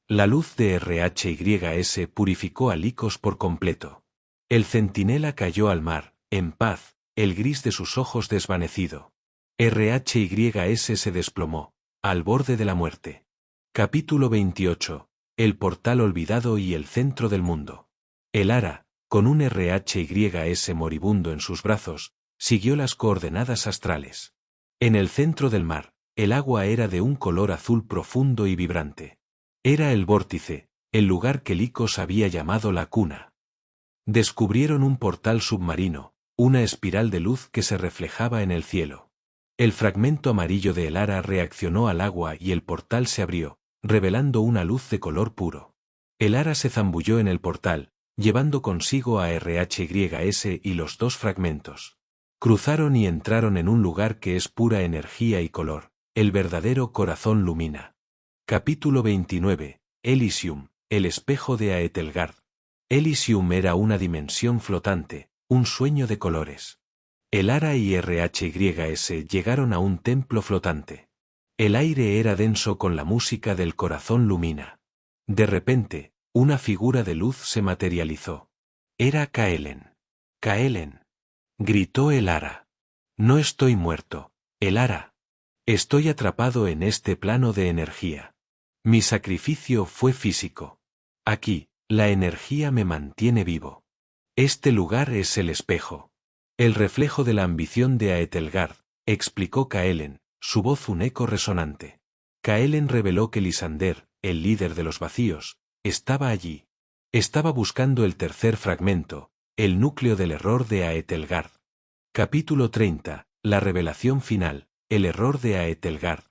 La luz de RHYS purificó a Lycos por completo. El centinela cayó al mar, en paz, el gris de sus ojos desvanecido. RHYS se desplomó, al borde de la muerte. Capítulo 28. El portal olvidado y el centro del mundo. Elara, con un RHYS moribundo en sus brazos, siguió las coordenadas astrales. En el centro del mar, el agua era de un color azul profundo y vibrante. Era el vórtice, el lugar que Lycos había llamado la cuna. Descubrieron un portal submarino, una espiral de luz que se reflejaba en el cielo. El fragmento amarillo de Elara reaccionó al agua y el portal se abrió, revelando una luz de color puro. Elara se zambulló en el portal, llevando consigo a RHYS y los dos fragmentos. Cruzaron y entraron en un lugar que es pura energía y color, el verdadero corazón Lumina. Capítulo 29. Elysium, el espejo de Aethelgard. Elysium era una dimensión flotante, un sueño de colores. Elara y RHYS llegaron a un templo flotante. El aire era denso con la música del corazón Lumina. De repente, una figura de luz se materializó. Era Kaelen. «Kaelen», gritó Elara. «No estoy muerto, Elara. Estoy atrapado en este plano de energía. Mi sacrificio fue físico. Aquí, la energía me mantiene vivo. Este lugar es el espejo. El reflejo de la ambición de Aethelgard», explicó Kaelen, su voz un eco resonante. Kaelen reveló que Lysander, el líder de los vacíos, estaba allí. Estaba buscando el tercer fragmento, el núcleo del error de Aethelgard. Capítulo 30. La revelación final, el error de Aethelgard.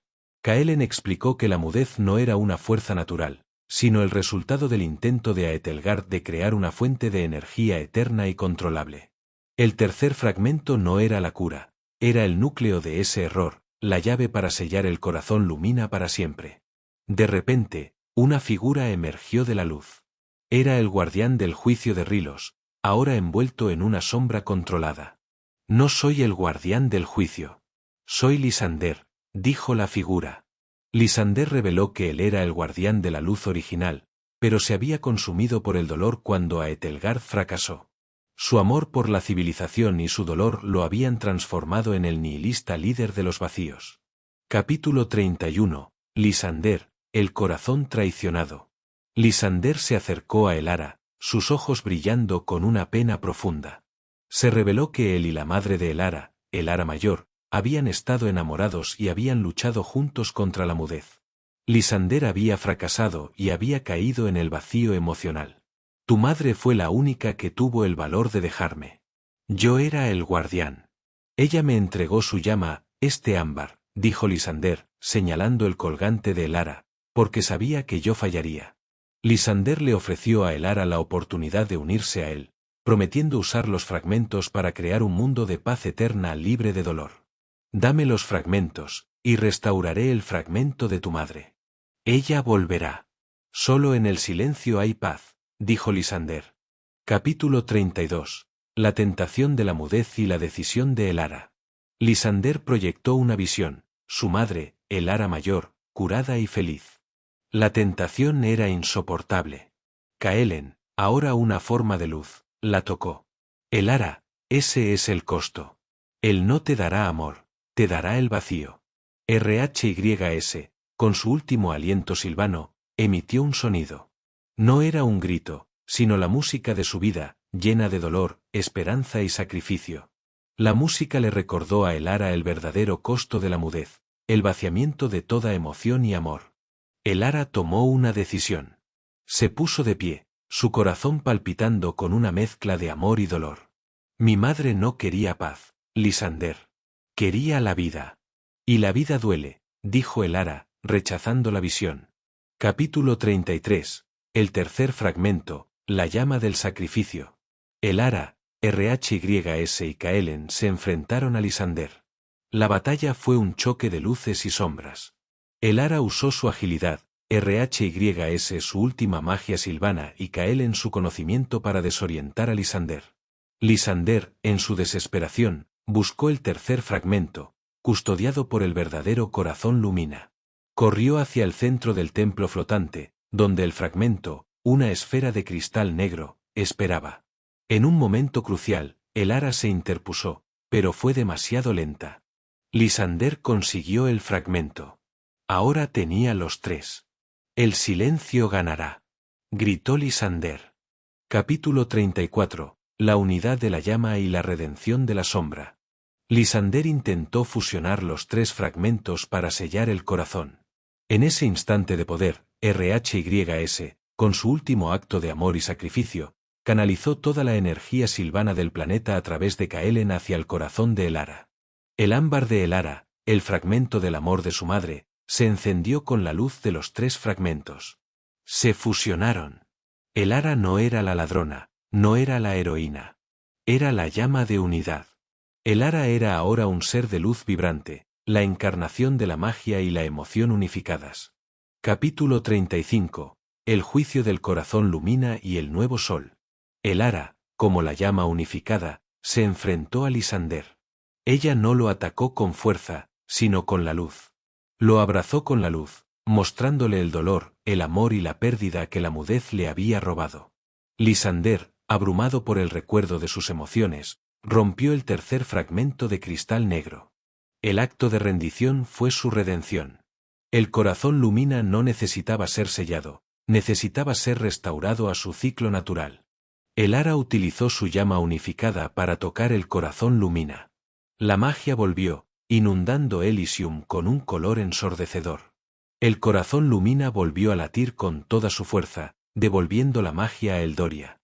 Kaelen explicó que la mudez no era una fuerza natural, sino el resultado del intento de Aethelgard de crear una fuente de energía eterna y controlable. El tercer fragmento no era la cura, era el núcleo de ese error, la llave para sellar el corazón Lumina para siempre. De repente, una figura emergió de la luz. Era el guardián del juicio de Rilos, ahora envuelto en una sombra controlada. No soy el guardián del juicio. Soy Lysander, dijo la figura. Lysander reveló que él era el guardián de la luz original, pero se había consumido por el dolor cuando Aethelgard fracasó. Su amor por la civilización y su dolor lo habían transformado en el nihilista líder de los vacíos. Capítulo 31. Lysander, el corazón traicionado. Lysander se acercó a Elara, sus ojos brillando con una pena profunda. Se reveló que él y la madre de Elara, Elara mayor, habían estado enamorados y habían luchado juntos contra la mudez. Lysander había fracasado y había caído en el vacío emocional. Tu madre fue la única que tuvo el valor de dejarme. Yo era el guardián. Ella me entregó su llama, este ámbar, dijo Lysander, señalando el colgante de Elara, porque sabía que yo fallaría. Lysander le ofreció a Elara la oportunidad de unirse a él, prometiendo usar los fragmentos para crear un mundo de paz eterna libre de dolor. Dame los fragmentos, y restauraré el fragmento de tu madre. Ella volverá. Solo en el silencio hay paz, dijo Lysander. Capítulo 32. La tentación de la mudez y la decisión de Elara. Lysander proyectó una visión, su madre, Elara mayor, curada y feliz. La tentación era insoportable. Kaelen, ahora una forma de luz, la tocó. Elara, ese es el costo. Él no te dará amor, te dará el vacío. RHYS, con su último aliento silvano, emitió un sonido. No era un grito, sino la música de su vida, llena de dolor, esperanza y sacrificio. La música le recordó a Elara el verdadero costo de la mudez, el vaciamiento de toda emoción y amor. Elara tomó una decisión. Se puso de pie, su corazón palpitando con una mezcla de amor y dolor. Mi madre no quería paz, Lysander. Quería la vida. Y la vida duele, dijo Elara, rechazando la visión. Capítulo 33. El tercer fragmento, la llama del sacrificio. Elara, RHYS y Kaelen se enfrentaron a Lysander. La batalla fue un choque de luces y sombras. Elara usó su agilidad, RHYS su última magia silvana y Kaelen su conocimiento para desorientar a Lysander. Lysander, en su desesperación, buscó el tercer fragmento, custodiado por el verdadero corazón Lumina. Corrió hacia el centro del templo flotante, donde el fragmento, una esfera de cristal negro, esperaba. En un momento crucial, Elara se interpuso, pero fue demasiado lenta. Lysander consiguió el fragmento. Ahora tenía los tres. El silencio ganará, gritó Lysander. Capítulo 34. La unidad de la llama y la redención de la sombra. Lysander intentó fusionar los tres fragmentos para sellar el corazón. En ese instante de poder, RHYS, con su último acto de amor y sacrificio, canalizó toda la energía silvana del planeta a través de Kaelen hacia el corazón de Elara. El ámbar de Elara, el fragmento del amor de su madre, se encendió con la luz de los tres fragmentos. Se fusionaron. Elara no era la ladrona, no era la heroína. Era la llama de unidad. Elara era ahora un ser de luz vibrante, la encarnación de la magia y la emoción unificadas. Capítulo 35. El juicio del corazón Lumina y el nuevo sol. Elara, como la llama unificada, se enfrentó a Lysander. Ella no lo atacó con fuerza, sino con la luz. Lo abrazó con la luz, mostrándole el dolor, el amor y la pérdida que la mudez le había robado. Lysander, abrumado por el recuerdo de sus emociones, rompió el tercer fragmento de cristal negro. El acto de rendición fue su redención. El corazón Lumina no necesitaba ser sellado, necesitaba ser restaurado a su ciclo natural. Elara utilizó su llama unificada para tocar el corazón Lumina. La magia volvió, inundando Elysium con un color ensordecedor. El corazón Lumina volvió a latir con toda su fuerza, devolviendo la magia a Eldoria.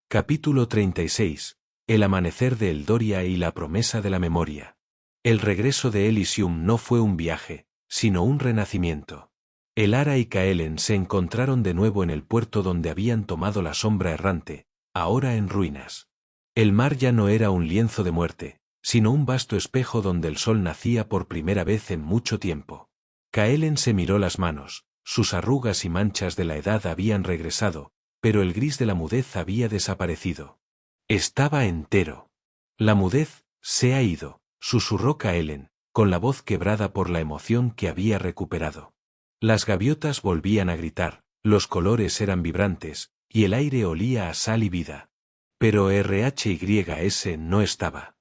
Capítulo 36. El amanecer de Eldoria y la promesa de la memoria. El regreso de Elysium no fue un viaje, sino un renacimiento. Elara y Kaelen se encontraron de nuevo en el puerto donde habían tomado la sombra errante, ahora en ruinas. El mar ya no era un lienzo de muerte, sino un vasto espejo donde el sol nacía por primera vez en mucho tiempo. Kaelen se miró las manos, sus arrugas y manchas de la edad habían regresado, pero el gris de la mudez había desaparecido. Estaba entero. La mudez se ha ido, susurró Kaelen, con la voz quebrada por la emoción que había recuperado. Las gaviotas volvían a gritar, los colores eran vibrantes, y el aire olía a sal y vida. Pero RHYS no estaba.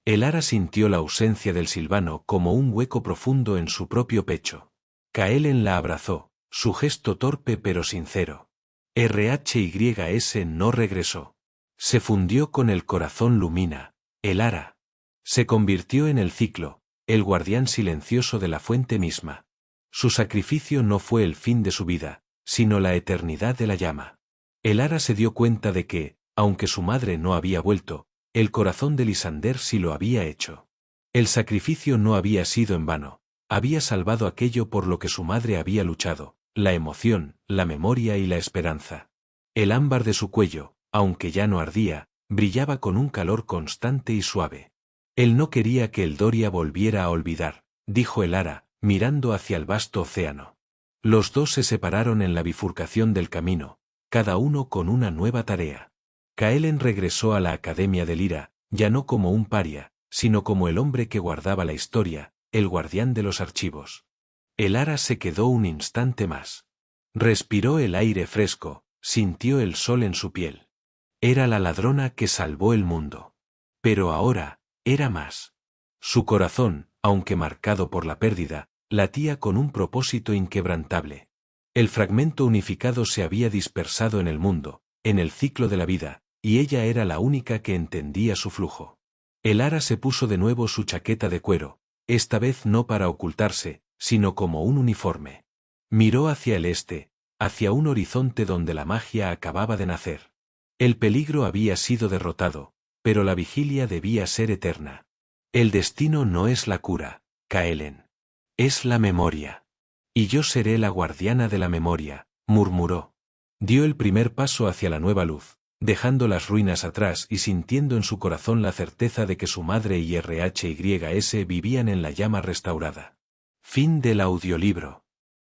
Elara sintió la ausencia del silvano como un hueco profundo en su propio pecho. Kaelen la abrazó, su gesto torpe pero sincero. RHYS no regresó. Se fundió con el corazón Lumina, Elara. Se convirtió en el ciclo, el guardián silencioso de la fuente misma. Su sacrificio no fue el fin de su vida, sino la eternidad de la llama. Elara se dio cuenta de que, aunque su madre no había vuelto, el corazón de Lysander sí lo había hecho. El sacrificio no había sido en vano, había salvado aquello por lo que su madre había luchado, la emoción, la memoria y la esperanza. El ámbar de su cuello, aunque ya no ardía, brillaba con un calor constante y suave. Él no quería que Eldoria volviera a olvidar, dijo Elara, mirando hacia el vasto océano. Los dos se separaron en la bifurcación del camino, cada uno con una nueva tarea. Kaelen regresó a la Academia de Lira, ya no como un paria, sino como el hombre que guardaba la historia, el guardián de los archivos. Elara se quedó un instante más. Respiró el aire fresco, sintió el sol en su piel. Era la ladrona que salvó el mundo. Pero ahora, era más. Su corazón, aunque marcado por la pérdida, latía con un propósito inquebrantable. El fragmento unificado se había dispersado en el mundo, en el ciclo de la vida, y ella era la única que entendía su flujo. Elara se puso de nuevo su chaqueta de cuero, esta vez no para ocultarse, sino como un uniforme. Miró hacia el este, hacia un horizonte donde la magia acababa de nacer. El peligro había sido derrotado, pero la vigilia debía ser eterna. El destino no es la cura, Kaelen. Es la memoria. Y yo seré la guardiana de la memoria, murmuró. Dio el primer paso hacia la nueva luz, dejando las ruinas atrás y sintiendo en su corazón la certeza de que su madre y RHYS vivían en la llama restaurada. Fin del audiolibro.